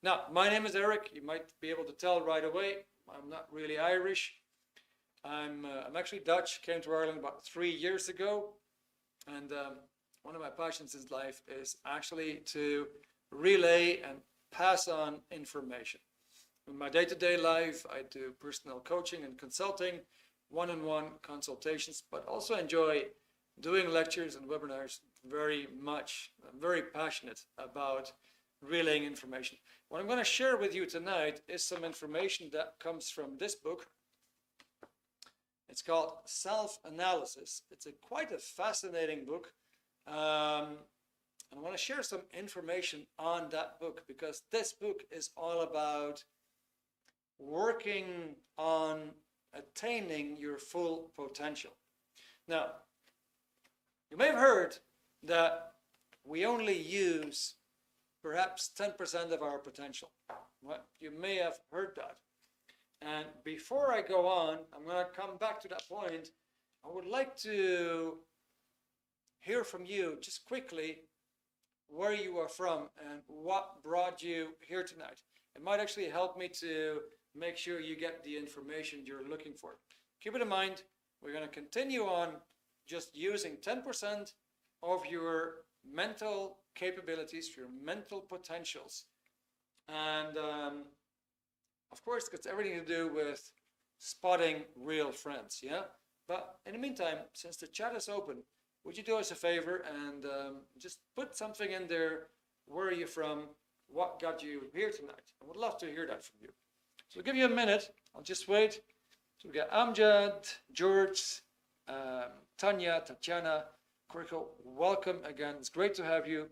Now, my name is Erik. You might be able to tell right away. I'm not really Irish. I'm actually Dutch. Came to Ireland about 3 years ago. And one of my passions in life is actually to relay and pass on information. In my day-to-day life, I do personal coaching and consulting, one-on-one consultations, but also enjoy doing lectures and webinars very much. I'm very passionate about relaying information. What I'm going to share with you tonight is some information that comes from this book. It's called Self-Analysis. It's quite a fascinating book. And I want to share some information on that book because this book is all about working on attaining your full potential. Now, you may have heard that we only use perhaps 10% of our potential. Well, you may have heard that. And before I go on, I'm going to come back to that point. I would like to hear from you just quickly where you are from and what brought you here tonight. It might actually help me to make sure you get the information you're looking for. Keep it in mind, we're going to continue on just using 10% of your mental capabilities, your mental potentials. And of course, it's everything to do with spotting real friends, yeah? But in the meantime, since the chat is open, would you do us a favor and just put something in there? Where are you from? What got you here tonight? I would love to hear that from you. So I'll give you a minute. I'll just wait. So we got Amjad, George, Tanya, Tatiana, Koriko, welcome again. It's great to have you.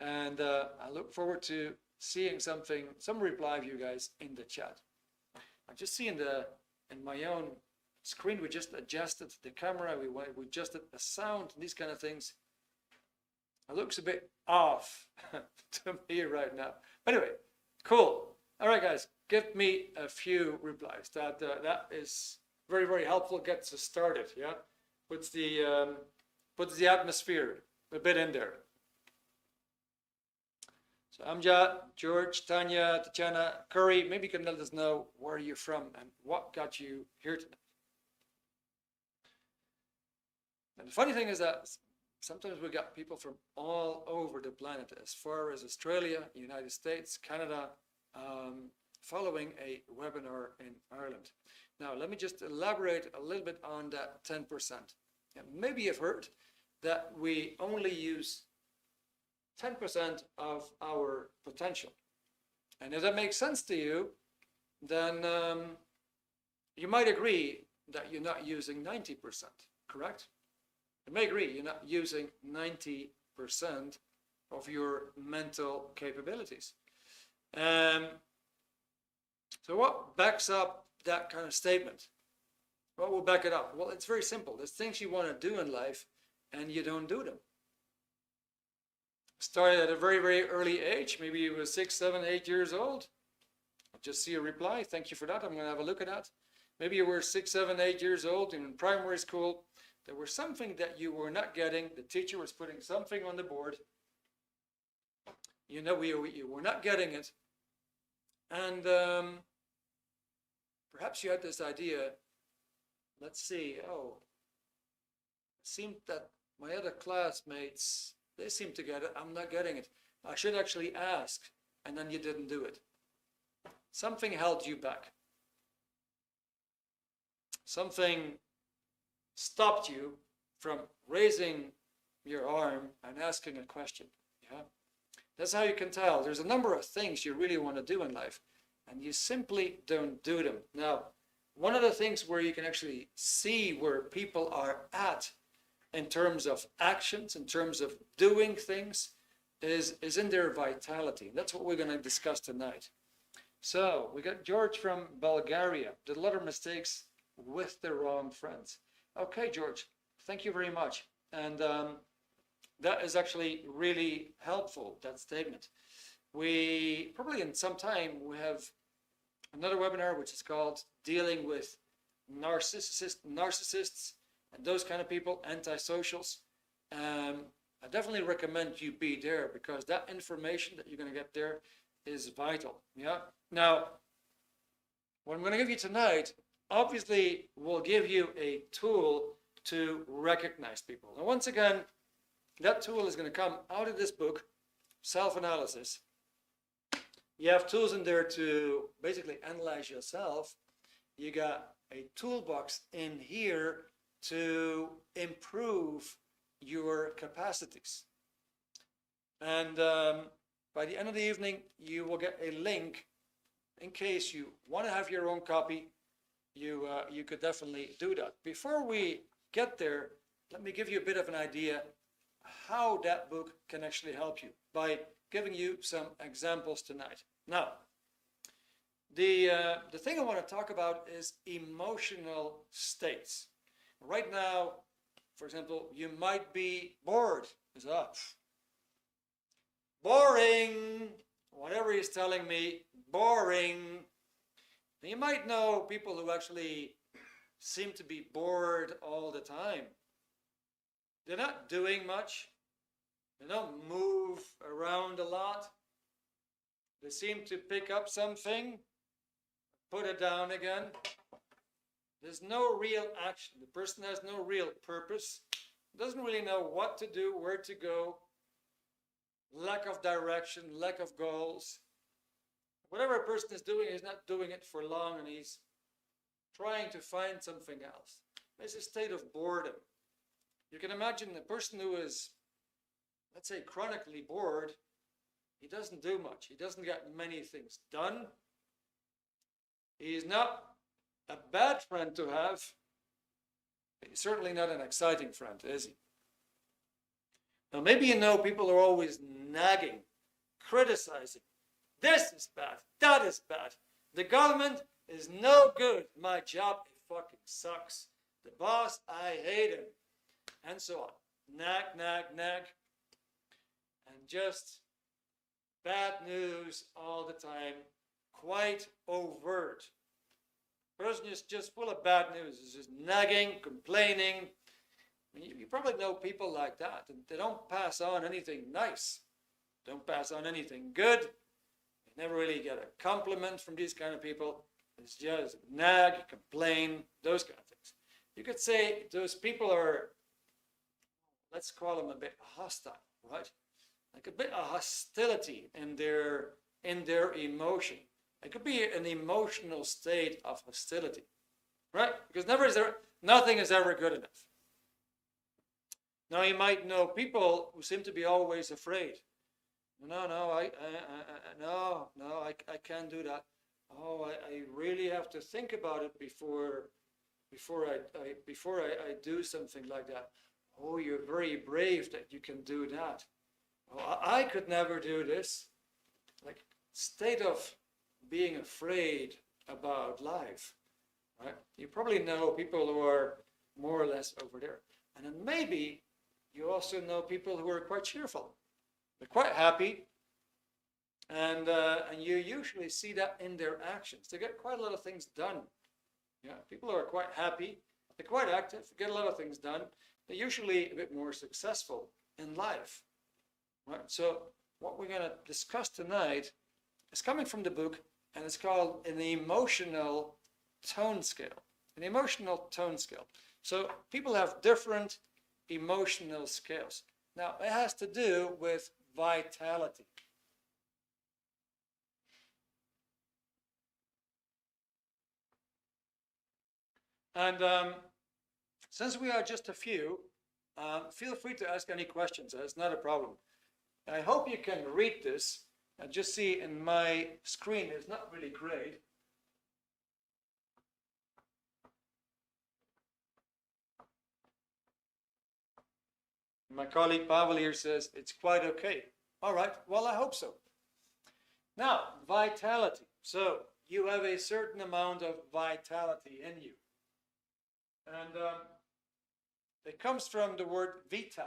And I look forward to seeing some reply of you guys in the chat. I just see in my own screen, we just adjusted the camera, we adjusted the sound, these kind of things. It looks a bit off to me right now. Anyway, cool. All right, guys, give me a few replies. That is very, very helpful. Gets us started. Yeah, puts the atmosphere a bit in there. So Amjad, George, Tanya, Tatiana, Curry, maybe you can let us know where you're from and what got you here tonight. And the funny thing is that sometimes we got people from all over the planet, as far as Australia, United States, Canada, following a webinar in Ireland. Now, let me just elaborate a little bit on that 10%. Yeah, maybe you've heard that we only use 10% of our potential. And if that makes sense to you, then you might agree that you're not using 90%, correct? You may agree you're not using 90% of your mental capabilities. So what backs up that kind of statement? What will back it up? Well, it's very simple. There's things you want to do in life and you don't do them. Started at a very, very early age. Maybe you were 6, 7, 8 years old. I'll just see a reply. Thank you for that. I'm going to have a look at that. Maybe you were 6, 7, 8 years old in primary school. There was something that you were not getting. The teacher was putting something on the board. You know, you were not getting it. And perhaps you had this idea, let's see, oh, it seemed that my other classmates, they seem to get it. I'm not getting it. I should actually ask. And then you didn't do it. Something held you back. Something stopped you from raising your arm and asking a question. Yeah, that's how you can tell. There's a number of things you really want to do in life, and you simply don't do them. Now, one of the things where you can actually see where people are at in terms of actions, in terms of doing things, is in their vitality. That's what we're going to discuss tonight. So we got George from Bulgaria. Did a lot of mistakes with the wrong friends. Okay, George, thank you very much. And that is actually really helpful, that statement. We probably in some time, we have another webinar which is called Dealing with Narcissists and those kind of people, antisocials. I definitely recommend you be there because that information that you're going to get there is vital. Yeah. Now, what I'm going to give you tonight, obviously, will give you a tool to recognize people. And once again, that tool is going to come out of this book, Self-Analysis. You have tools in there to basically analyze yourself. You got a toolbox in here to improve your capacities. And by the end of the evening, you will get a link in case you want to have your own copy. You could definitely do that. Before we get there, let me give you a bit of an idea how that book can actually help you by giving you some examples tonight. Now, the thing I want to talk about is emotional states. Right now, for example, you might be bored. It's up. Boring. Whatever he's telling me, boring. And you might know people who actually seem to be bored all the time. They're not doing much. They don't move around a lot. They seem to pick up something, put it down again. There's no real action. The person has no real purpose. Doesn't really know what to do, where to go. Lack of direction, lack of goals. Whatever a person is doing, he's not doing it for long, and he's trying to find something else. It's a state of boredom. You can imagine a person who is, let's say, chronically bored. He doesn't do much. He doesn't get many things done. He's not a bad friend to have. But he's certainly not an exciting friend, is he? Now, maybe you know people are always nagging, criticizing. This is bad. That is bad. The government is no good. My job, it fucking sucks. The boss, I hate him. And so on. Nag, nag, nag. And just bad news all the time. Quite overt. Person is just full of bad news. It's just nagging, complaining. You probably know people like that. And they don't pass on anything nice. Don't pass on anything good. You never really get a compliment from these kind of people. It's just nag, complain, those kind of things. You could say those people are, let's call them a bit hostile, right? Like a bit of hostility in their emotion. It could be an emotional state of hostility, right? Because nothing is ever good enough. Now you might know people who seem to be always afraid. No, I can't do that. Oh, I really have to think about it before I do something like that. Oh, you're very brave that you can do that. Oh, I could never do this. Like state of being afraid about life, right? You probably know people who are more or less over there. And then maybe you also know people who are quite cheerful. They're quite happy. And you usually see that in their actions. They get quite a lot of things done. Yeah, people who are quite happy. They're quite active, get a lot of things done. They're usually a bit more successful in life. Right? So what we're going to discuss tonight is coming from the book, and it's called an emotional tone scale. An emotional tone scale. So people have different emotional scales. Now, it has to do with vitality. And since we are just a few, feel free to ask any questions. It's not a problem. I hope you can read this. I just see in my screen it's not really great. My colleague Pavel here says it's quite okay. All right, well, I hope so. Now, vitality. So you have a certain amount of vitality in you. And it comes from the word vita.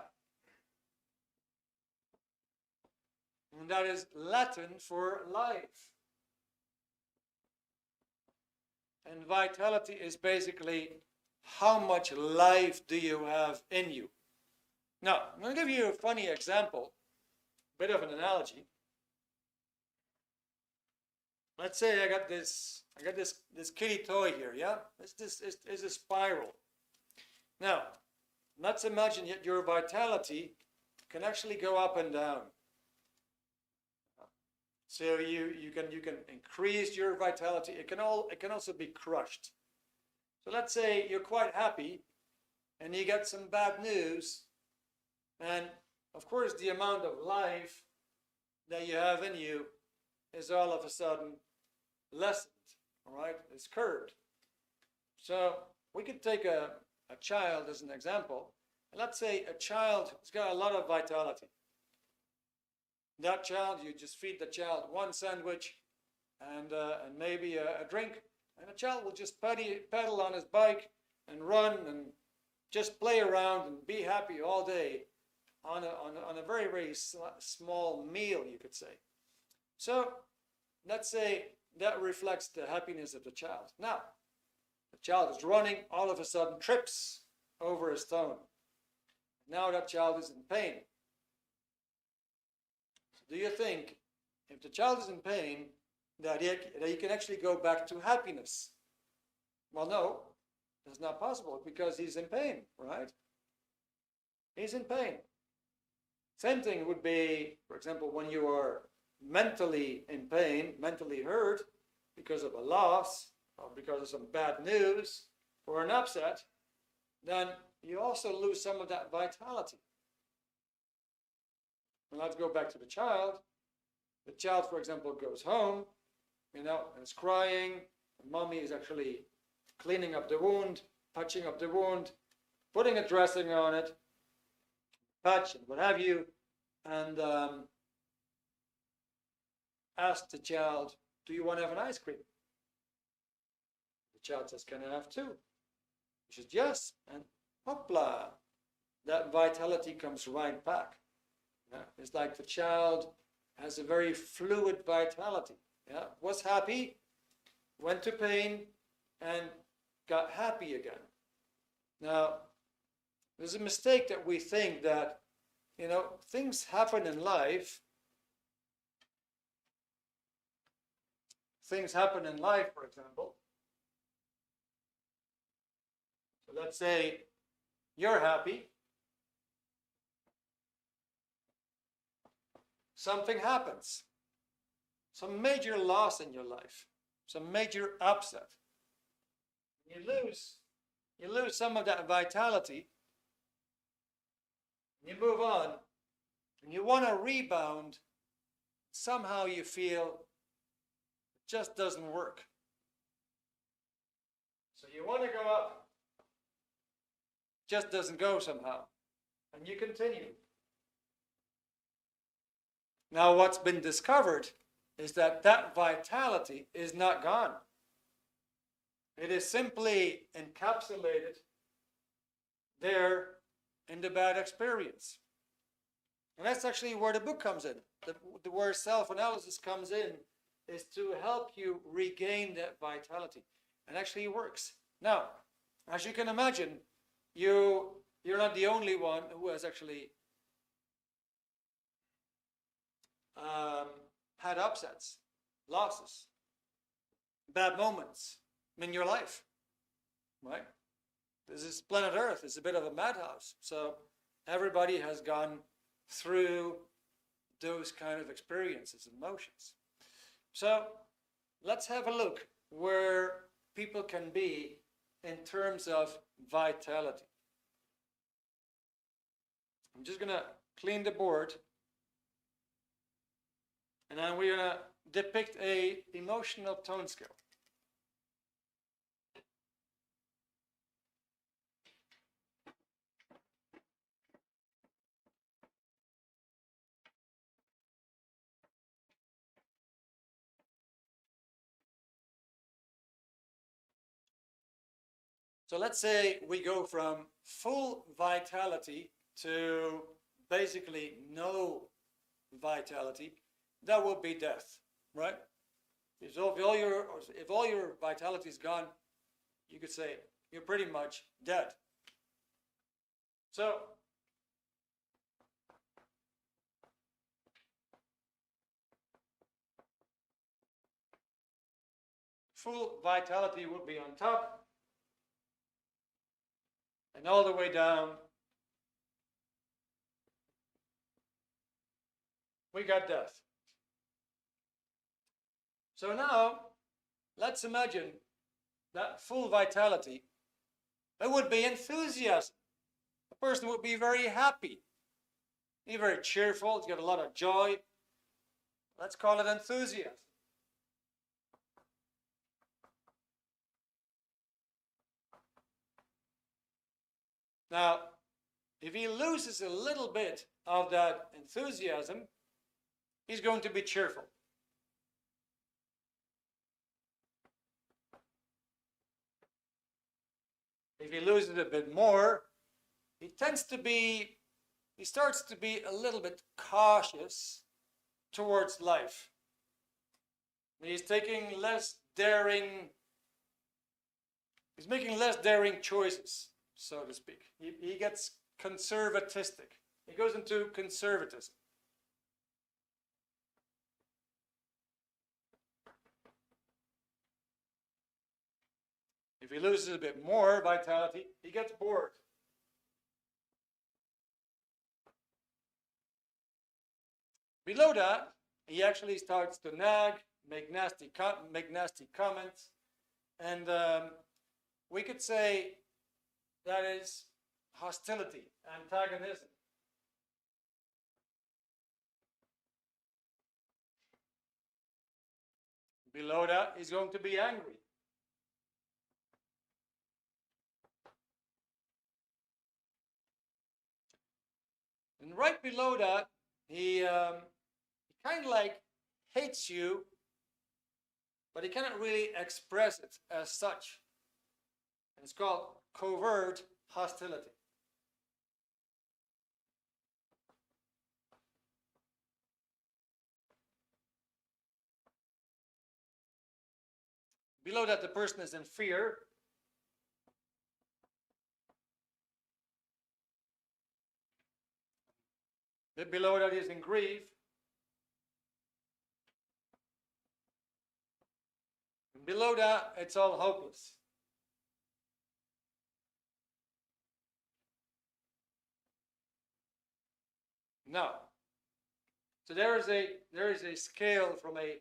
And that is Latin for life. And vitality is basically how much life do you have in you. Now, I'm going to give you a funny example, a bit of an analogy. let's say I got this kitty toy here, yeah? This is a spiral. Now, let's imagine that your vitality can actually go up and down. So you can increase your vitality. It can also be crushed. So let's say you're quite happy and you get some bad news, and of course the amount of life that you have in you is all of a sudden lessened, all right? It's curbed. So we could take a child as an example, and let's say a child has got a lot of vitality. That child, you just feed the child one sandwich and maybe a drink, and the child will just pedal on his bike and run and just play around and be happy all day on a very, very small meal, you could say. So let's say that reflects the happiness of the child. Now, the child is running, all of a sudden trips over a stone. Now that child is in pain. So do you think, if the child is in pain, that he can actually go back to happiness? Well, no, that's not possible because he's in pain, right? He's in pain. Same thing would be, for example, when you are mentally in pain, mentally hurt because of a loss or because of some bad news or an upset, then you also lose some of that vitality. And let's go back to the child. The child, for example, goes home, and is crying, and mommy is actually cleaning up the wound, patching up the wound, putting a dressing on it, patch and what have you, and ask the child, do you want to have an ice cream? The child says, can I have two? He says, yes, and hopla, that vitality comes right back. Yeah? It's like the child has a very fluid vitality. Yeah? Was happy, went to pain, and got happy again. Now, there's a mistake that we think that, things happen in life. Things happen in life, for example. So let's say you're happy. Something happens. Some major loss in your life. Some major upset. You lose some of that vitality. You move on, and you want to rebound. Somehow you feel it just doesn't work. So you want to go up, just doesn't go somehow, and you continue. Now what's been discovered is that vitality is not gone. It is simply encapsulated there in the bad experience. And that's actually where the book comes in. Where self-analysis comes in is to help you regain that vitality. And actually it works. Now, as you can imagine, you're not the only one who has actually had upsets, losses, bad moments in your life, right? This is planet Earth. It's a bit of a madhouse. So everybody has gone through those kind of experiences and emotions. So let's have a look where people can be in terms of vitality. I'm just going to clean the board, and then we're going to depict an emotional tone scale. So let's say we go from full vitality to basically no vitality. That will be death, right? If all your vitality is gone, you could say you're pretty much dead. So full vitality would be on top, and all the way down we got death. So now let's imagine that full vitality. It would be enthusiasm. The person would be very happy, be very cheerful, he's got a lot of joy. Let's call it enthusiasm. Now, if he loses a little bit of that enthusiasm, he's going to be cheerful. If he loses a bit more, he starts to be a little bit cautious towards life. He's taking less daring, he's making less daring choices, so to speak. He gets conservatistic. He goes into conservatism. If he loses a bit more vitality, he gets bored. Below that, he actually starts to nag, make nasty comments, and we could say that is hostility, antagonism. Below that, he's going to be angry. And right below that, he kind of like hates you, but he cannot really express it as such. And it's called covert hostility. Below that, the person is in fear. Bit below that is in grief. And below that, it's all hopeless. Now, so there is a scale from a,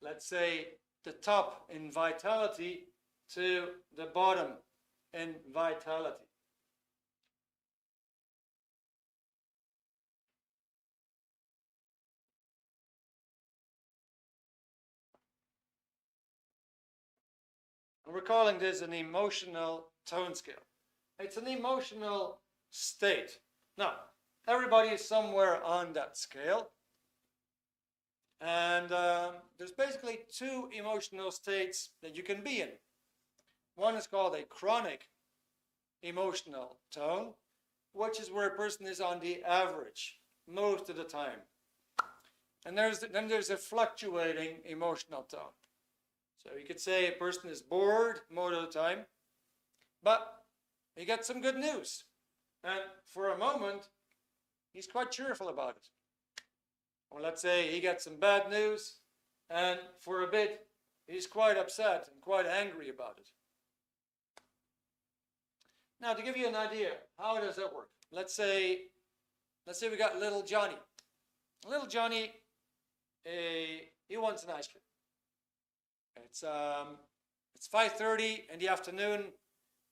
let's say, the top in vitality to the bottom in vitality. And we're calling this an emotional tone scale. It's an emotional state. Now, everybody is somewhere on that scale. And there's basically two emotional states that you can be in. One is called a chronic emotional tone, which is where a person is on the average most of the time. And then there's a fluctuating emotional tone. So you could say a person is bored most of the time, but he gets some good news. And for a moment, he's quite cheerful about it. Or let's say he gets some bad news, and for a bit, he's quite upset and quite angry about it. Now, to give you an idea, how does that work? Let's say we got little Johnny. Little Johnny, he wants an ice cream. It's 5:30 in the afternoon,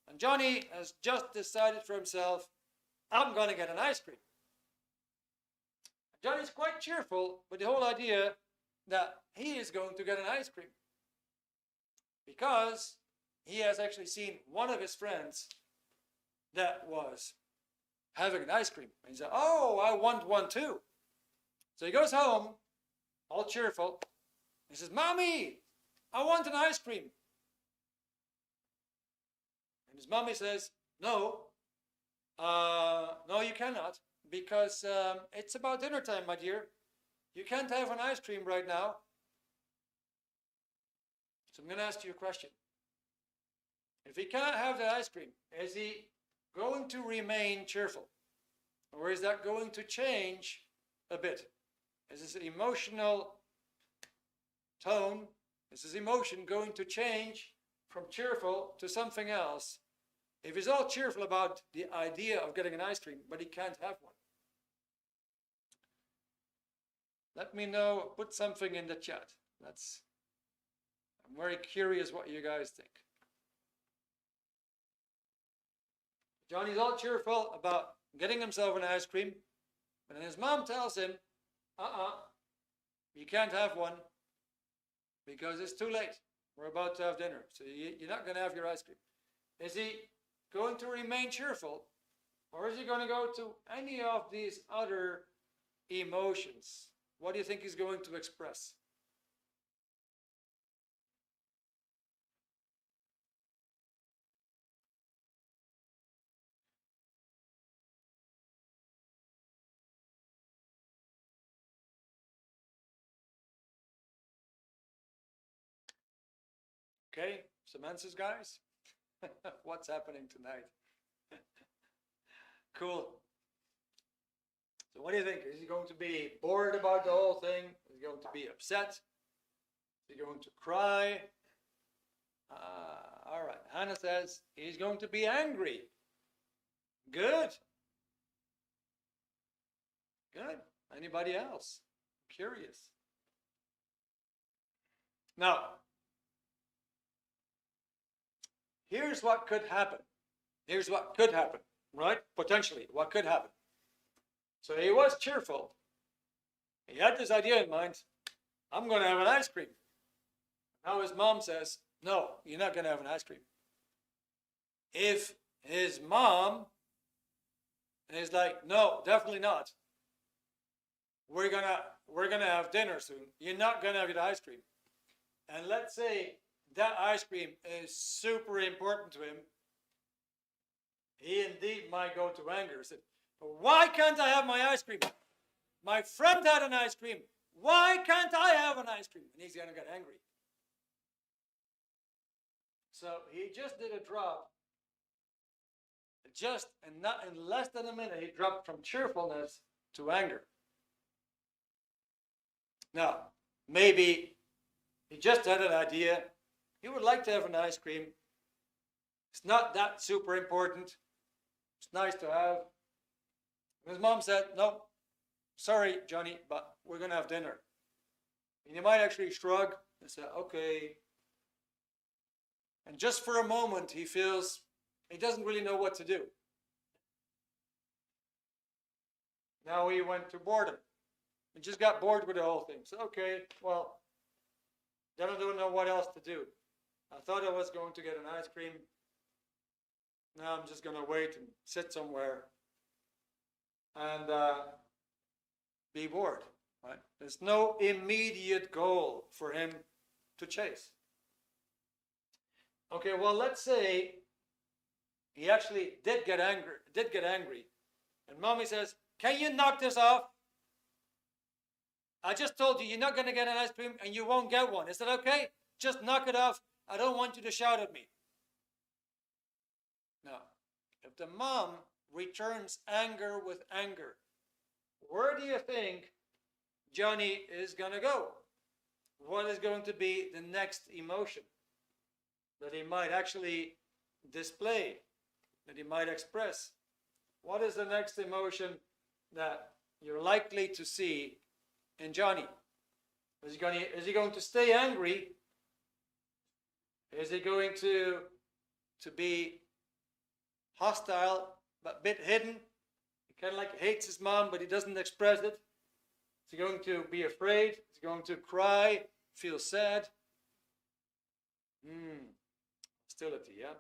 and Johnny has just decided for himself, I'm going to get an ice cream. Johnny's quite cheerful with the whole idea that he is going to get an ice cream, because he has actually seen one of his friends that was having an ice cream. And he said, oh, I want one too. So he goes home, all cheerful. He says, Mommy, I want an ice cream. And his mommy says, no, no, you cannot, because it's about dinner time, my dear. You can't have an ice cream right now. So I'm going to ask you a question. If he cannot have the ice cream, is he going to remain cheerful? Or is that going to change a bit? Is his emotional tone, is his emotion going to change from cheerful to something else if he's all cheerful about the idea of getting an ice cream, but he can't have one? Let me know, put something in the chat. I'm very curious what you guys think. Johnny's all cheerful about getting himself an ice cream, but then his mom tells him, you can't have one because it's too late. We're about to have dinner, so you're not going to have your ice cream. Is he going to remain cheerful, or is he going to go to any of these other emotions? What do you think he's going to express? Okay, some answers, guys? What's happening tonight? Cool. So what do you think? Is he going to be bored about the whole thing? Is he going to be upset? Is he going to cry? All right, Hannah says he's going to be angry. Good. Good. Anybody else? Curious. Now, here's what could happen. Here's what could happen, right? Potentially, what could happen. So he was cheerful. He had this idea in mind, I'm going to have an ice cream. Now his mom says, no, you're not going to have an ice cream. If his mom is like, no, definitely not. We're gonna have dinner soon. You're not going to have your ice cream. And let's say that ice cream is super important to him. He indeed might go to anger. Say, why can't I have my ice cream? My friend had an ice cream. Why can't I have an ice cream? And he's going to get angry. So he just did a drop. Just and not in less than a minute, he dropped from cheerfulness to anger. Now, maybe he just had an idea. He would like to have an ice cream. It's not that super important. It's nice to have. And his mom said, no, sorry, Johnny, but we're going to have dinner. And he might actually shrug and say, okay. And just for a moment, he feels he doesn't really know what to do. Now he went to boredom. He just got bored with the whole thing. So, okay, well, then I don't know what else to do. I thought I was going to get an ice cream. Now I'm just going to wait and sit somewhere and be bored. Right? There's no immediate goal for him to chase. Okay, well, let's say he actually did get angry. And mommy says, can you knock this off? I just told you you're not going to get an ice cream and you won't get one. Is that okay? Just knock it off. I don't want you to shout at me. Now, if the mom returns anger with anger, where do you think Johnny is going to go? What is going to be the next emotion that he might actually display, that he might express? What is the next emotion that you're likely to see in Johnny? Is he going to stay angry? Is he going to be hostile but a bit hidden? He kind of like hates his mom, but he doesn't express it. Is he going to be afraid? Is he going to cry, feel sad? Hostility, yeah?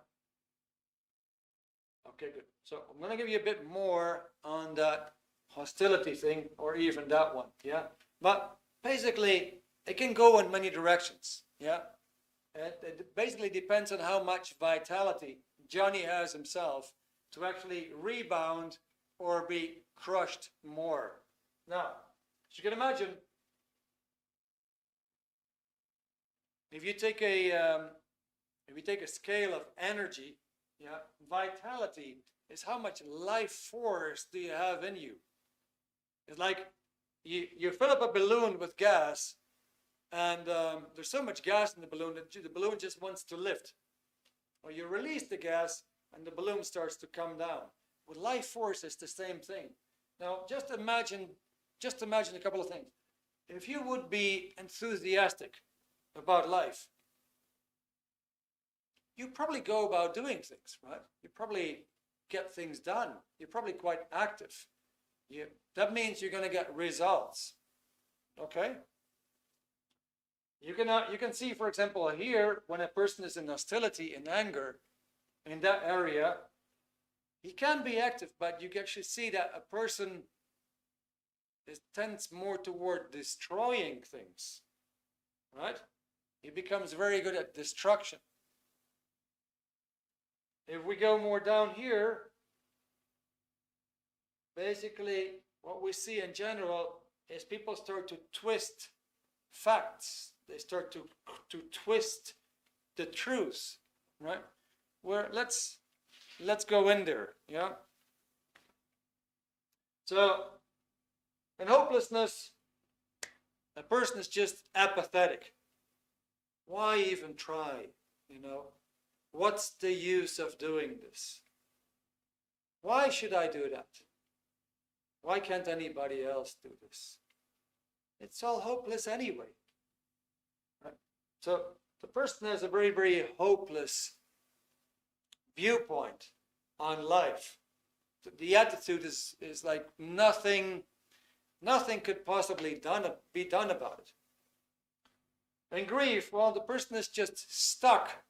Okay, good. So I'm going to give you a bit more on that hostility thing, or even that one, yeah? But basically, it can go in many directions, yeah? It basically depends on how much vitality Johnny has himself to actually rebound or be crushed more. Now, as you can imagine, if you take a scale of energy, yeah, vitality is how much life force do you have in you. It's like you fill up a balloon with gas, and there's so much gas in the balloon that the balloon just wants to lift. Or you release the gas and the balloon starts to come down. With life force, it's the same thing. Now, just imagine a couple of things. If you would be enthusiastic about life, you probably go about doing things, right? You probably get things done. You're probably quite active. That means you're going to get results. Okay? You can see, for example, here, when a person is in hostility, in anger, in that area, he can be active, but you can actually see that a person tends more toward destroying things, right? He becomes very good at destruction. If we go more down here, basically what we see in general is people start to twist facts. They start to twist the truth, right? Where let's go in there, yeah? So, in hopelessness, a person is just apathetic. Why even try, you know? What's the use of doing this? Why should I do that? Why can't anybody else do this? It's all hopeless anyway. Right? So the person has a very, very hopeless viewpoint on life. The attitude is like nothing could possibly be done about it. In grief, well, the person is just stuck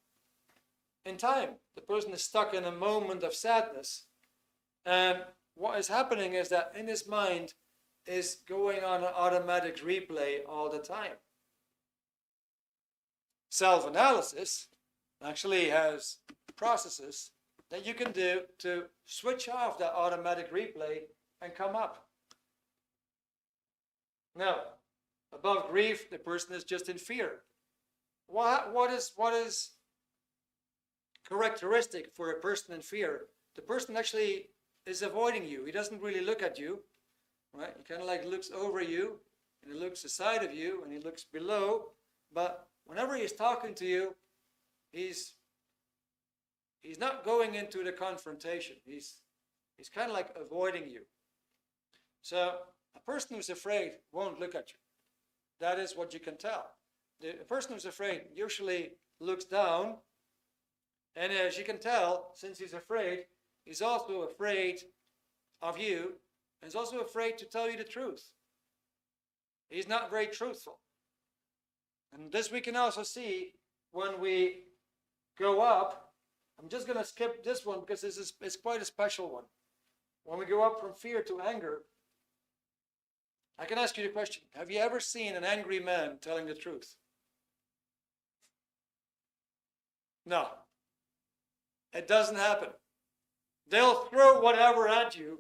in time. The person is stuck in a moment of sadness. And what is happening is that in his mind is going on an automatic replay all the time. Self-analysis actually has processes that you can do to switch off that automatic replay and come up. Now, above grief, the person is just in fear. What is characteristic for a person in fear? The person actually is avoiding you. He doesn't really look at you, right? He kind of like looks over you, and he looks aside of you, and he looks below. But whenever he's talking to you, he's not going into the confrontation. He's kind of like avoiding you. So a person who's afraid won't look at you. That is what you can tell. The person who's afraid usually looks down, and as you can tell, since he's afraid, he's also afraid of you, and he's also afraid to tell you the truth. He's not very truthful. And this we can also see when we go up. I'm just going to skip this one because it's quite a special one. When we go up from fear to anger, I can ask you the question, have you ever seen an angry man telling the truth? No. It doesn't happen. They'll throw whatever at you,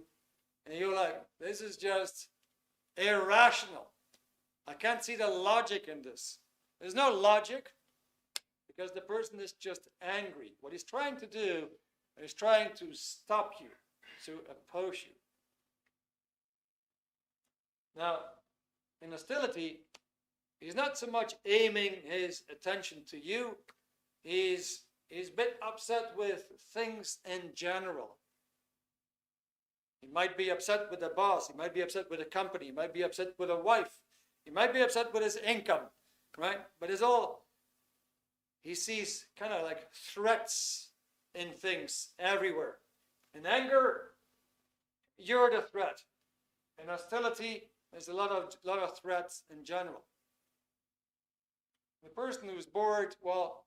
and you're like, this is just irrational. I can't see the logic in this. There's no logic because the person is just angry. What he's trying to do is trying to stop you, to oppose you. Now, in hostility, he's not so much aiming his attention to you. He's a bit upset with things in general. He might be upset with the boss. He might be upset with a company. He might be upset with a wife. He might be upset with his income, right? But it's all, he sees kind of like threats in things everywhere. In anger, you're the threat. In hostility, there's a lot of threats in general. The person who's bored, well,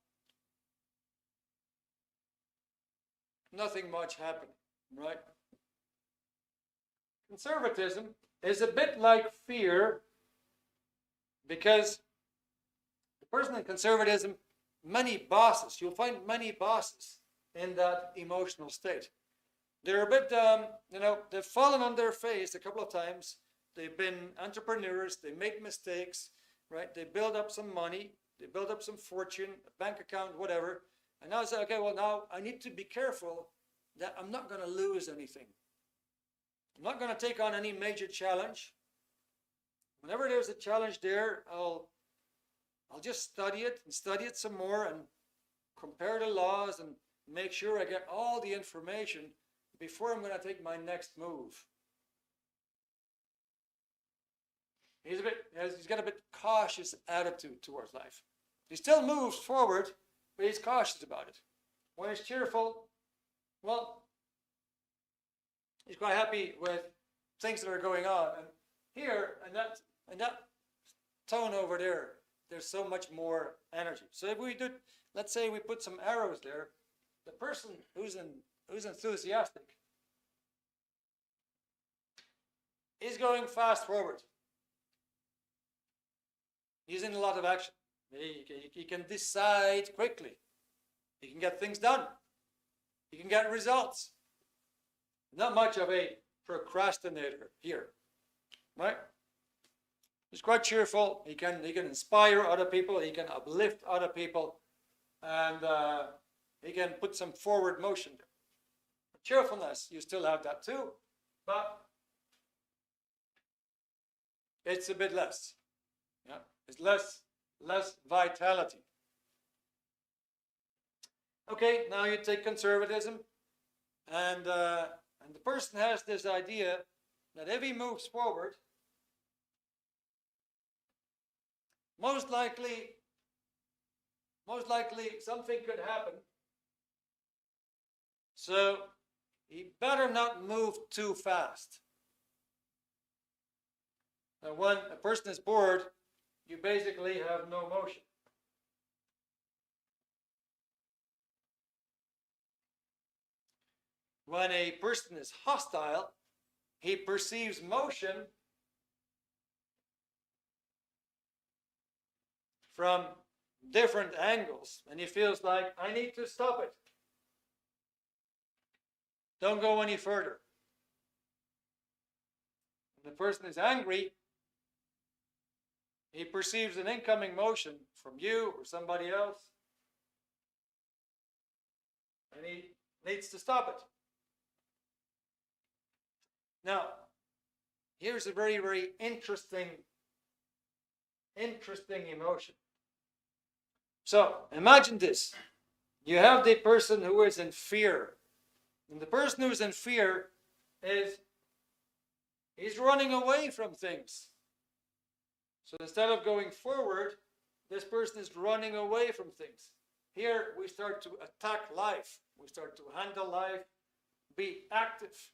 nothing much happening, right? Conservatism is a bit like fear because the person in conservatism, many bosses, you'll find many bosses in that emotional state. They're a bit, they've fallen on their face a couple of times. They've been entrepreneurs, they make mistakes, right? They build up some money, they build up some fortune, a bank account, whatever. And now I say, okay, well now I need to be careful that I'm not going to lose anything. I'm not going to take on any major challenge. Whenever there's a challenge there, I'll I'll just study it and study it some more and compare the laws and make sure I get all the information before I'm going to take my next move. He's got a bit cautious attitude towards life. He still moves forward, but he's cautious about it. When he's cheerful, well, he's quite happy with things that are going on. And here, and that tone over there, there's so much more energy. So if we do, let's say we put some arrows there, the person who's enthusiastic is going fast forward. He's in a lot of action. He can decide quickly. He can get things done. He can get results. Not much of a procrastinator here, right? He's quite cheerful. He can inspire other people. He can uplift other people, and he can put some forward motion there. Cheerfulness, you still have that too, but it's a bit less. Yeah, it's less vitality. Okay, now you take conservatism, and the person has this idea that if he moves forward, most likely something could happen. So he better not move too fast. Now, when a person is bored, you basically have no motion. When a person is hostile, he perceives motion from different angles, and he feels like, I need to stop it. Don't go any further. When the person is angry, he perceives an incoming motion from you or somebody else, and he needs to stop it. Now, here's a very, very interesting emotion. So, imagine this. You have the person who is in fear. And the person who is in fear he's running away from things. So instead of going forward, this person is running away from things. Here we start to attack life. We start to handle life, be active,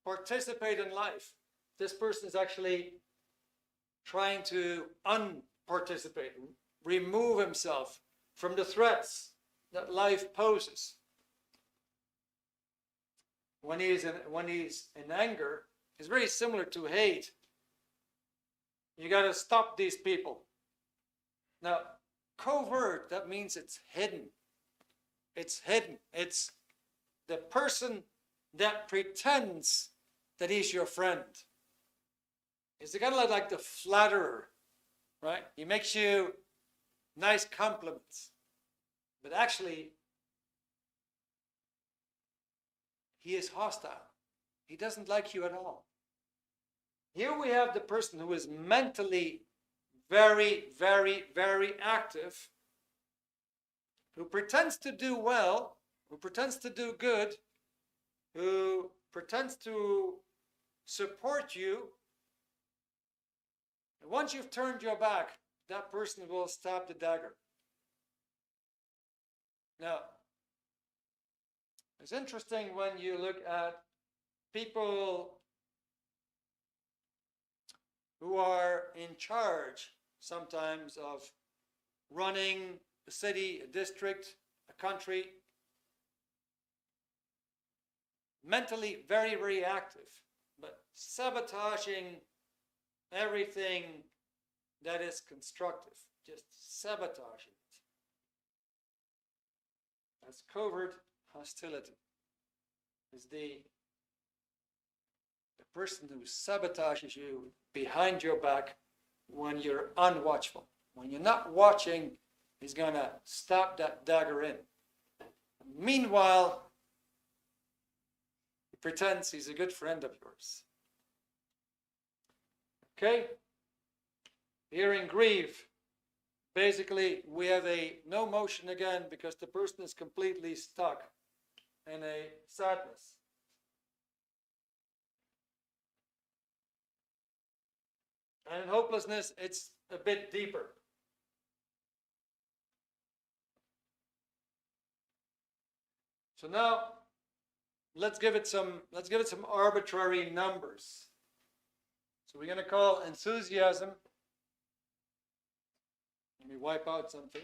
participate in life. This person is actually trying to unparticipate, remove himself from the threats that life poses. When he's in anger, it's very similar to hate. You got to stop these people. Now, covert, that means it's hidden. It's hidden. It's the person that pretends that he's your friend. It's kind of like the flatterer, right? He makes you nice compliments, but actually, he is hostile. He doesn't like you at all. Here we have the person who is mentally very, very, very active, who pretends to do well, who pretends to do good, who pretends to support you. And once you've turned your back, that person will stab the dagger. Now, it's interesting when you look at people who are in charge sometimes of running a city, a district, a country, mentally very, very active, but sabotaging everything that is constructive, just sabotaging it. That's covert hostility. It's the person who sabotages you behind your back when you're unwatchful. When you're not watching, he's going to stab that dagger in. Meanwhile, he pretends he's a good friend of yours. Okay? Here in grief, basically we have a no motion again because the person is completely stuck in a sadness. And in hopelessness, it's a bit deeper. So now let's give it some arbitrary numbers. So we're going to call enthusiasm. Let me wipe out something.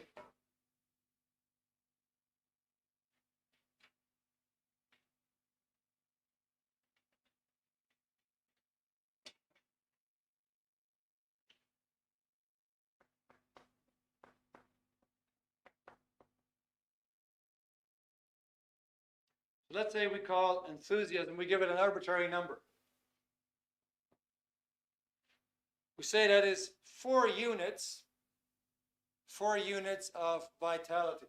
Let's say we call enthusiasm, we give it an arbitrary number. We say that is 4 units of vitality.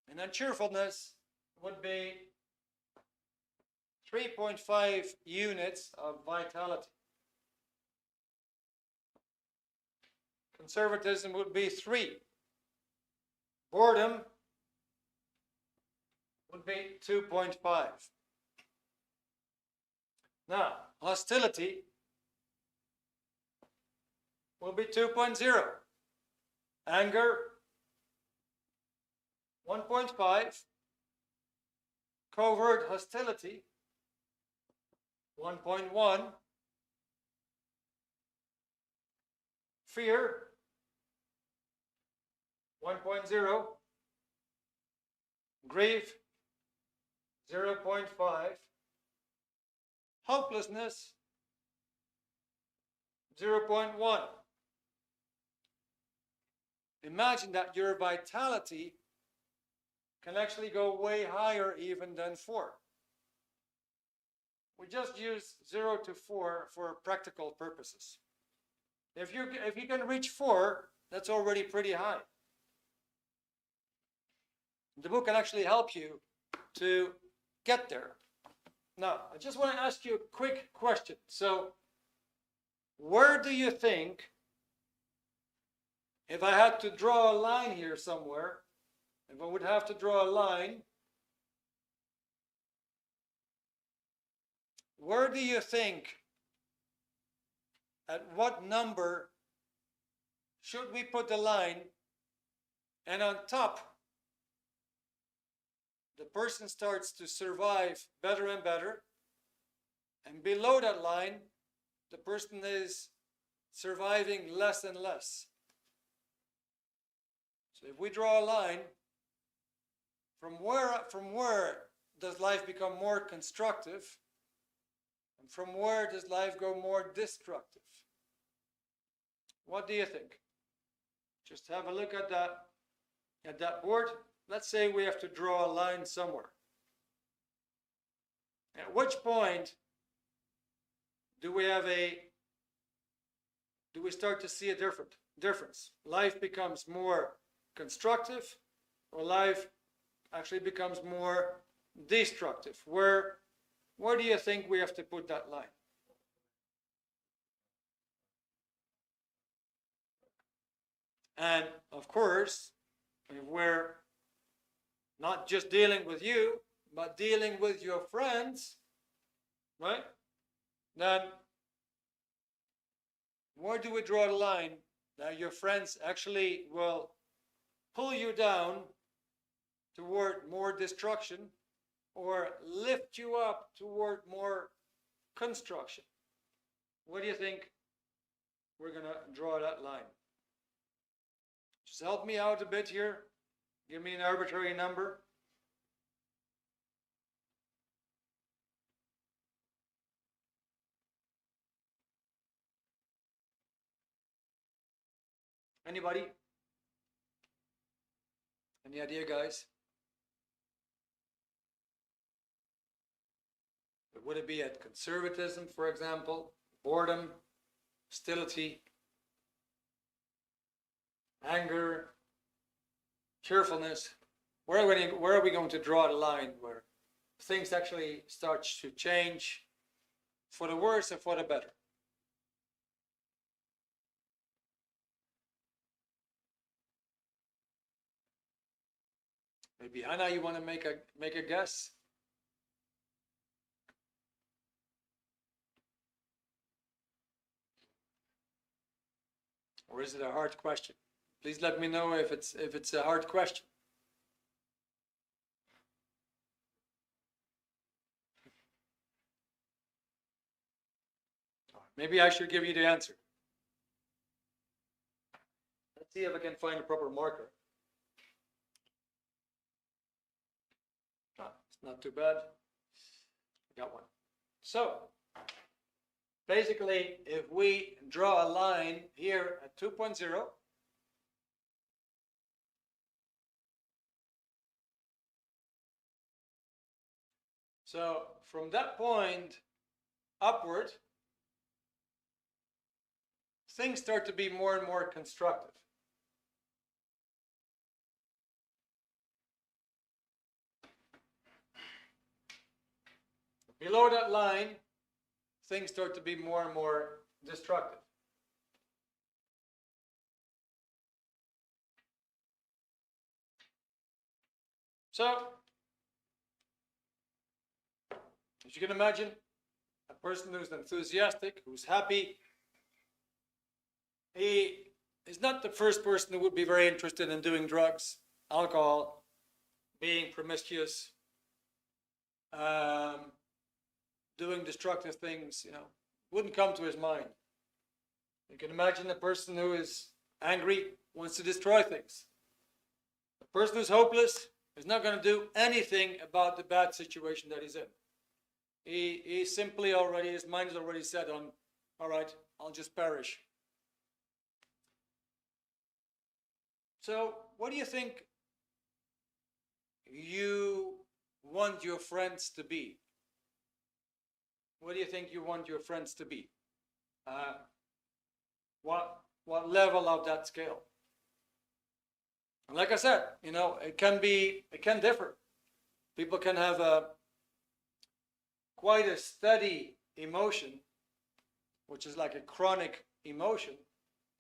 And then cheerfulness would be 3.5 units of vitality. Conservatism would be 3. Boredom would be 2.5. Now, hostility will be 2.0. Anger, 1.5. Covert hostility, 1.1. Fear, 1.0. Grief, 0.5. Hopelessness, 0.1. Imagine that your vitality can actually go way higher even than 4. We just use 0 to 4 for practical purposes. If you can reach 4, that's already pretty high. The book can actually help you to get there. Now, I just want to ask you a quick question. So, where do you think, if I had to draw a line here somewhere, if I would have to draw a line, where do you think, at what number should we put the line, and on top, the person starts to survive better and better, and below that line, the person is surviving less and less. So if we draw a line, from where does life become more constructive, and from where does life go more destructive? What do you think? Just have a look at that board. Let's say we have to draw a line somewhere. At which point do we start to see a difference? Life becomes more constructive, or life actually becomes more destructive? Where do you think we have to put that line? And of course, if we're not just dealing with you, but dealing with your friends, right? Then where do we draw the line that your friends actually will pull you down toward more destruction, or lift you up toward more construction? Where do you think we're going to draw that line? Just help me out a bit here. Give me an arbitrary number. Anybody? Any idea, guys? Would it be at conservatism, for example, boredom, hostility, anger, cheerfulness? Where are we going to draw the line where things actually start to change for the worse and for the better? Maybe Hannah, you want to make a guess? Or is it a hard question? Please let me know if it's a hard question. Maybe I should give you the answer. Let's see if I can find a proper marker. It's not too bad. I got one. So, basically, if we draw a line here at 2.0, so from that point upward, things start to be more and more constructive. Below that line, things start to be more and more destructive. So, as you can imagine, a person who's enthusiastic, who's happy, he is not the first person who would be very interested in doing drugs, alcohol, being promiscuous, doing destructive things, wouldn't come to his mind. You can imagine a person who is angry, wants to destroy things. A person who's hopeless is not going to do anything about the bad situation that he's in. He simply already, his mind is already set on, all right, I'll just perish. So, what do you think you want your friends to be? What do you think you want your friends to be? What level of that scale? And like I said, it can differ. People can have quite a steady emotion, which is like a chronic emotion.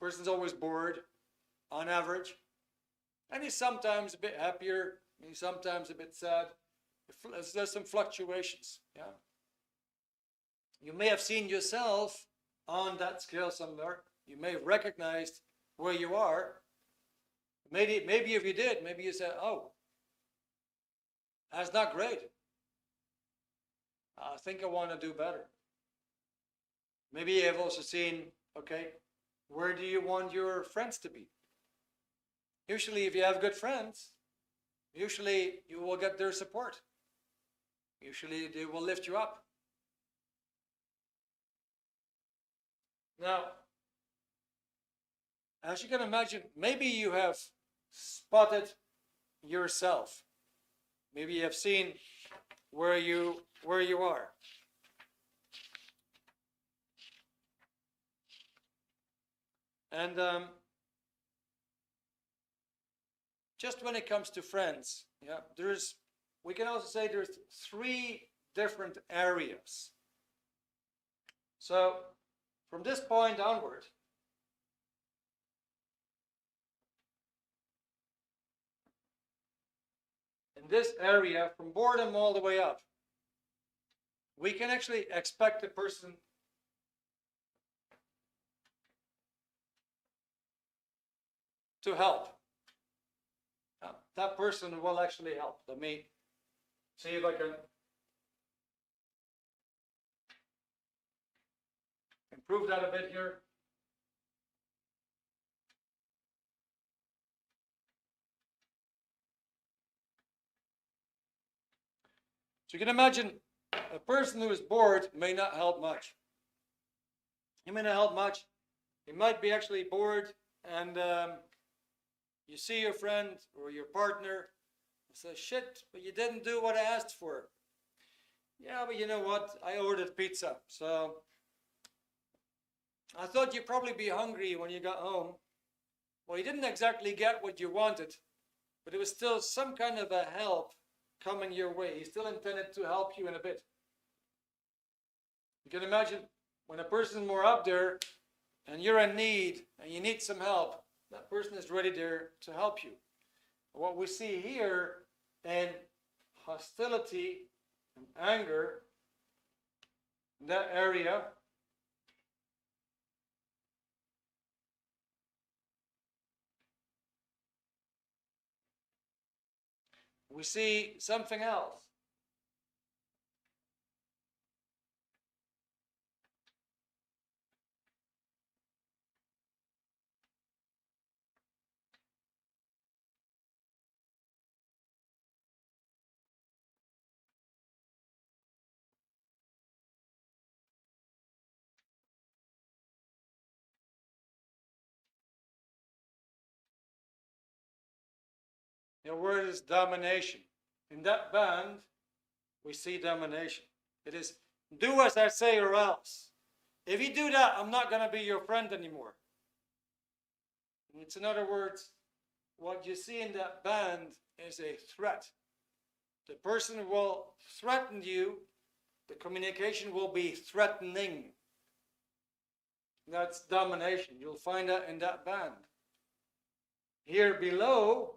Person's always bored, on average, and he's sometimes a bit happier, he's sometimes a bit sad. There's some fluctuations, yeah. You may have seen yourself on that scale somewhere. You may have recognized where you are. Maybe if you did, maybe you said, oh, that's not great. I think I want to do better. Maybe you have also seen, okay, where do you want your friends to be? Usually if you have good friends, usually you will get their support. Usually they will lift you up. Now, as you can imagine, maybe you have spotted yourself. Maybe you have seen where you are. And just when it comes to friends, yeah, we can also say there's 3 different areas. So, from this point onward, in this area, from boredom all the way up, we can actually expect the person to help. That person will actually help. Let me see if I can improve that a bit here. So you can imagine a person who is bored may not help much. He may not help much. He might be actually bored, and you see your friend or your partner and say, shit, but you didn't do what I asked for. Yeah, but you know what? I ordered pizza, so I thought you'd probably be hungry when you got home. Well, you didn't exactly get what you wanted, but it was still some kind of a help coming your way. He still intended to help you in a bit. You can imagine when a person's more up there and you're in need and you need some help, that person is ready there to help you. What we see here and hostility and anger in that area. We see something else. The word is domination. In that band, we see domination. It is, do as I say or else. If you do that, I'm not going to be your friend anymore. It's, in other words, what you see in that band is a threat. The person will threaten you. The communication will be threatening. That's domination. You'll find that in that band. Here below,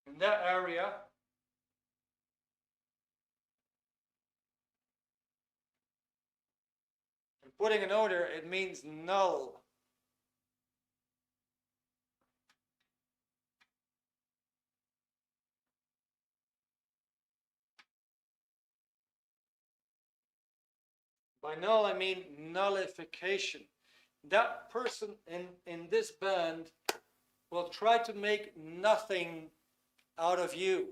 in that area, and putting an order, it means null. By null, I mean nullification. That person in this band will try to make nothing out of you.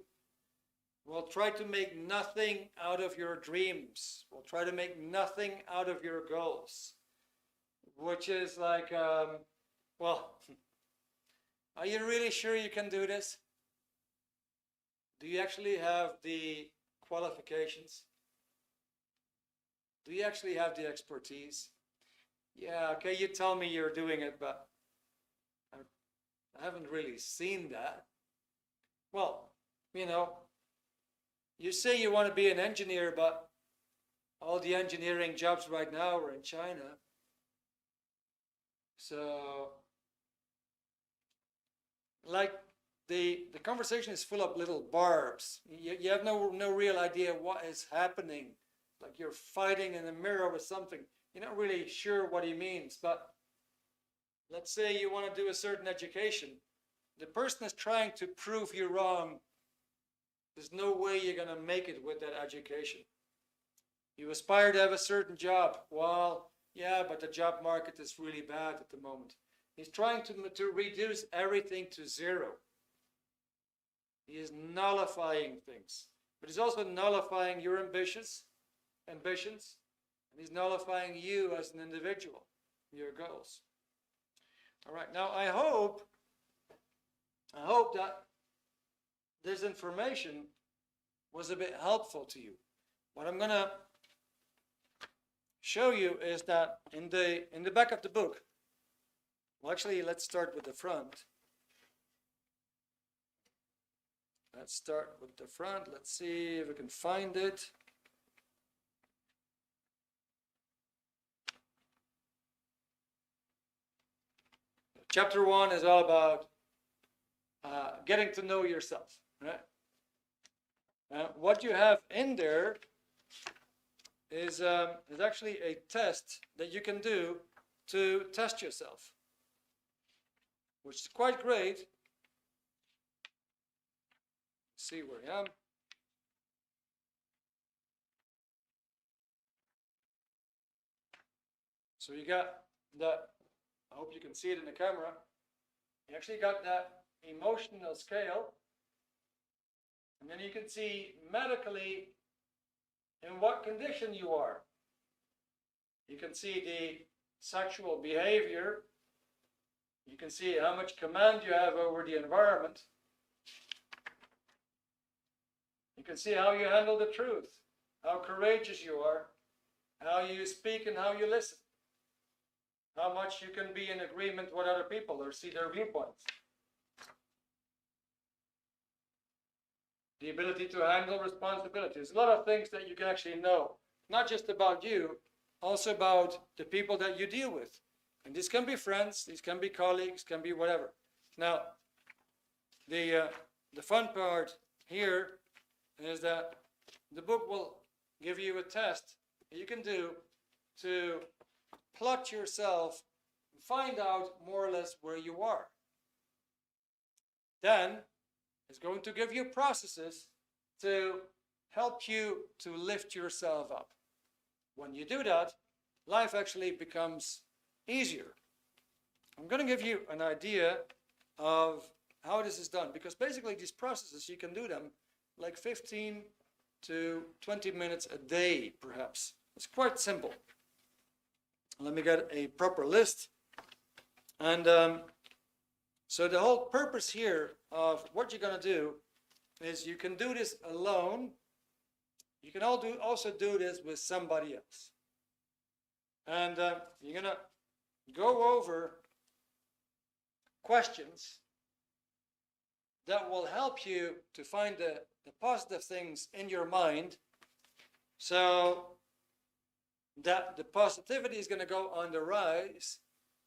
Will try to make nothing out of your dreams. Will try to make nothing out of your goals. Which is like, well, are you really sure you can do this? Do you actually have the qualifications? Do you actually have the expertise? Yeah, okay, you tell me you're doing it, but I haven't really seen that. Well, you know, you say you want to be an engineer, but all the engineering jobs right now are in China. So, like, the conversation is full of little barbs. You have no real idea what is happening. Like you're fighting in the mirror with something. You're not really sure what he means, but let's say you want to do a certain education. The person is trying to prove you wrong. There's no way you're going to make it with that education. You aspire to have a certain job. Well, yeah, but the job market is really bad at the moment. He's trying to reduce everything to zero. He is nullifying things. But he's also nullifying your ambitions, and he's nullifying you as an individual, your goals. All right, now I hope that this information was a bit helpful to you. What I'm going to show you is that in the back of the book, well, actually, let's start with the front. Let's start with the front. Let's see if we can find it. Chapter 1 is all about getting to know yourself. Right? What you have in there is actually a test that you can do to test yourself, which is quite great. Let's see where I am. So you got that. I hope you can see it in the camera. You actually got that emotional scale. And then you can see medically in what condition you are. You can see the sexual behavior. You can see how much command you have over the environment. You can see how you handle the truth, how courageous you are, how you speak and how you listen. How much you can be in agreement with other people or see their viewpoints. The ability to handle responsibility. There's a lot of things that you can actually know, not just about you, also about the people that you deal with. And these can be friends, these can be colleagues, can be whatever. Now, the fun part here is that the book will give you a test you can do to plot yourself, find out more or less where you are. Then it's going to give you processes to help you to lift yourself up. When you do that, life actually becomes easier. I'm going to give you an idea of how this is done, because basically these processes, you can do them like 15 to 20 minutes a day, perhaps. It's quite simple. Let me get a proper list. And so the whole purpose here of what you're going to do is you can do this alone. You can also do this with somebody else. And you're going to go over questions that will help you to find the positive things in your mind, so that the positivity is going to go on the rise,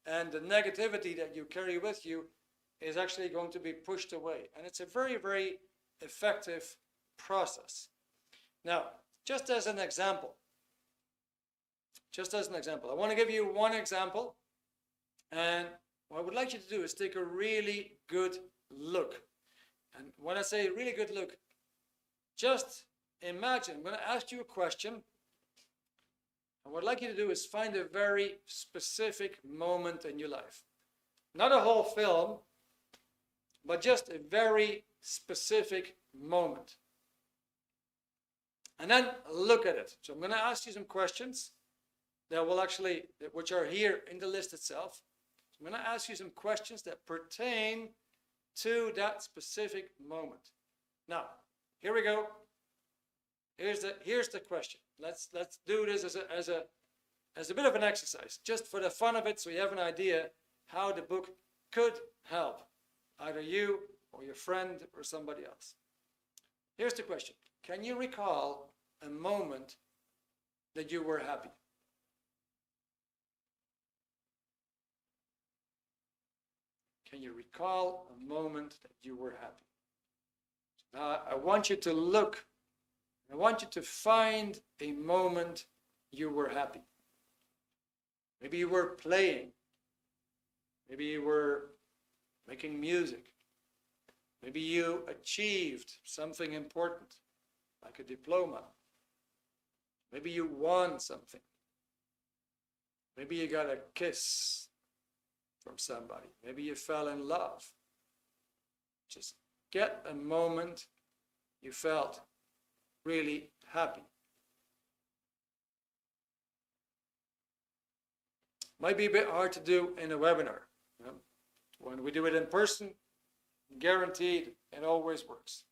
and the negativity that you carry with you is actually going to be pushed away. And it's a very, very effective process. Now, just as an example, I want to give you one example, and what I would like you to do is take a really good look. And when I say really good look, just imagine, I'm going to ask you a question, and what I'd like you to do is find a very specific moment in your life. Not a whole film, but just a very specific moment. And then look at it. So I'm going to ask you some questions that will actually, which are here in the list itself. So I'm going to ask you some questions that pertain to that specific moment. Now, here we go. Here's the question. Let's do this as a bit of an exercise, just for the fun of it, so you have an idea how the book could help either you or your friend or somebody else. Here's the question. Can you recall a moment that you were happy? Can you recall a moment that you were happy? Now, I want you to look. I want you to find a moment you were happy. Maybe you were playing. Maybe you were making music. Maybe you achieved something important, like a diploma. Maybe you won something. Maybe you got a kiss from somebody. Maybe you fell in love. Just get a moment you felt really happy. Might be a bit hard to do in a webinar. You know? When we do it in person, guaranteed it always works.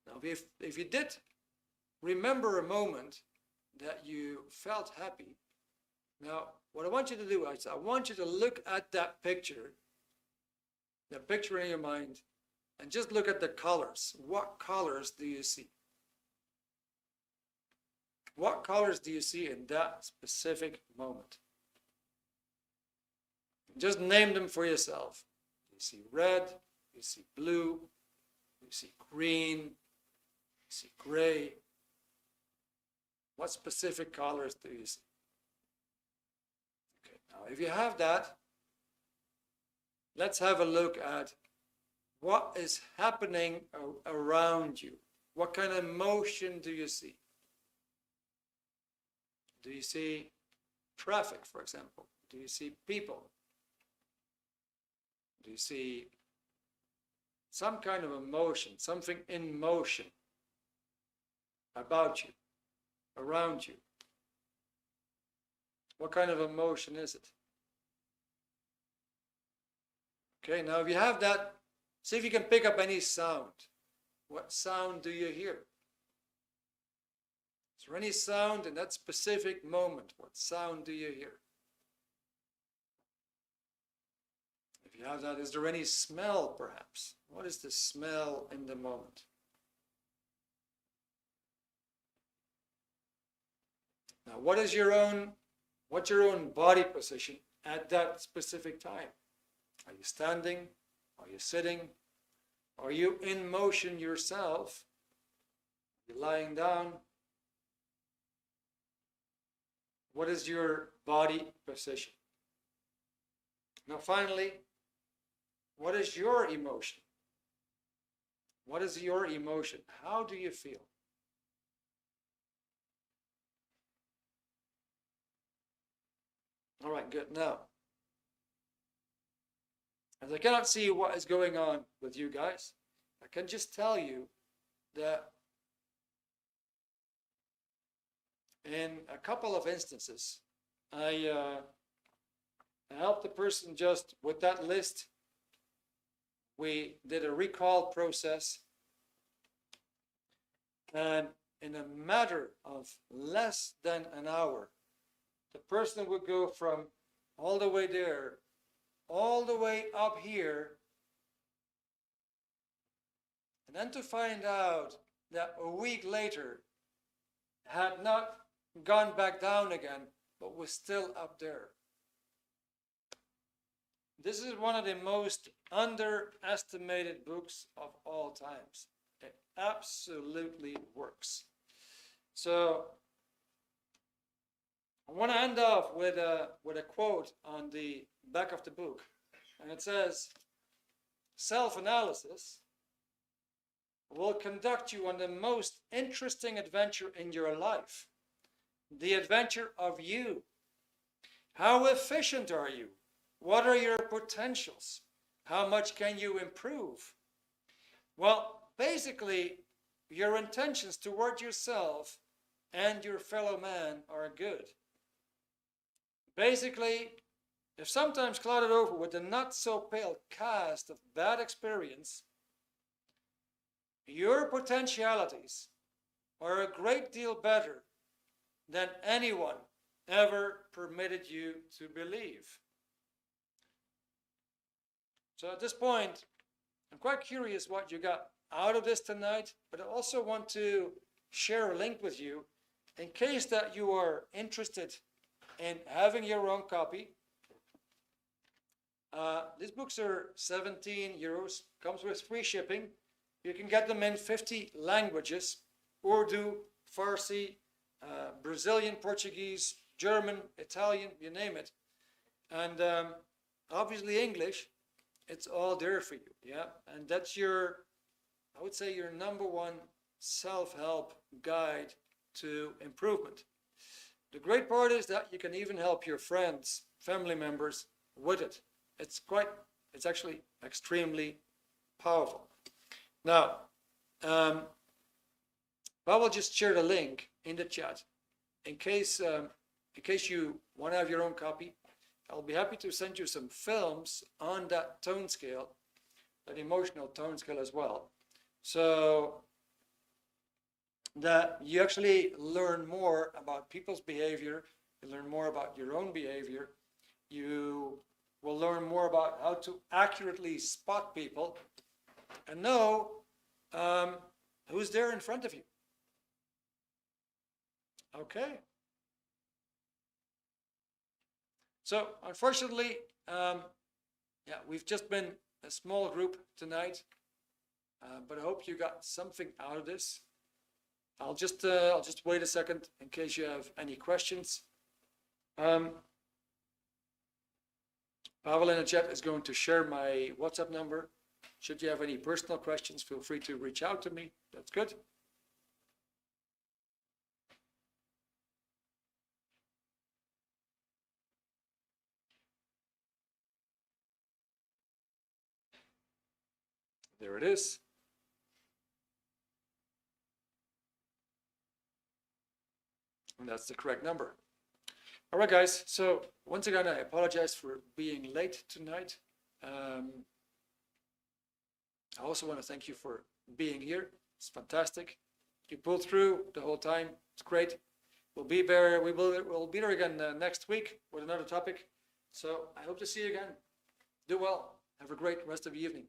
Now, if you did remember a moment that you felt happy, now what I want you to do is I want you to look at that picture in your mind, and just look at the colors. What colors do you see? What colors do you see in that specific moment? Just name them for yourself. You see red, you see blue, you see green, you see gray. What specific colors do you see? Okay, now if you have that, let's have a look at what is happening around you. What kind of emotion do you see? Do you see traffic, for example? Do you see people? Do you see some kind of emotion, something in motion about you, around you? What kind of emotion is it? Okay, now if you have that, see if you can pick up any sound. What sound do you hear? Is there any sound in that specific moment? What sound do you hear? If you have that, is there any smell perhaps? What is the smell in the moment? Now, what's your own body position at that specific time? Are you standing? Are you sitting? Are you in motion yourself? Are you lying down? What is your body position? Now, finally, what is your emotion? What is your emotion? How do you feel? All right, good. Now, as I cannot see what is going on with you guys, I can just tell you that in a couple of instances, I helped the person just with that list. We did a recall process, and in a matter of less than an hour, the person would go from all the way there, all the way up here, and then to find out that a week later had not gone back down again, but was still up there. This is one of the most underestimated books of all times. It absolutely works. So I want to end off with a quote on the back of the book. And it says, self-analysis will conduct you on the most interesting adventure in your life. The adventure of you. How efficient are you? What are your potentials? How much can you improve? Well, basically, your intentions toward yourself and your fellow man are good. Basically, if sometimes clouded over with a not so pale cast of bad experience, your potentialities are a great deal better than anyone ever permitted you to believe. So at this point, I'm quite curious what you got out of this tonight, but I also want to share a link with you in case that you are interested in having your own copy. These books are 17 euros, comes with free shipping. You can get them in 50 languages: Urdu, Farsi, Brazilian, Portuguese, German, Italian, you name it. And obviously English, it's all there for you, yeah? And that's your, I would say, your number one self-help guide to improvement. The great part is that you can even help your friends, family members with it. It's actually extremely powerful. Now, I will just share the link in the chat in case you want to have your own copy. I'll be happy to send you some films on that tone scale, that emotional tone scale as well, so that you actually learn more about people's behavior, you learn more about your own behavior, you will learn more about how to accurately spot people and know who's there in front of you. Okay. So unfortunately, we've just been a small group tonight, but I hope you got something out of this. I'll just wait a second in case you have any questions. Pavel in the chat is going to share my WhatsApp number. Should you have any personal questions, feel free to reach out to me. That's good. There it is. And that's the correct number. All right, guys. So once again, I apologize for being late tonight. I also want to thank you for being here. It's fantastic. You pulled through the whole time. It's great. We'll be there. We'll be there again next week with another topic. So I hope to see you again. Do well. Have a great rest of the evening.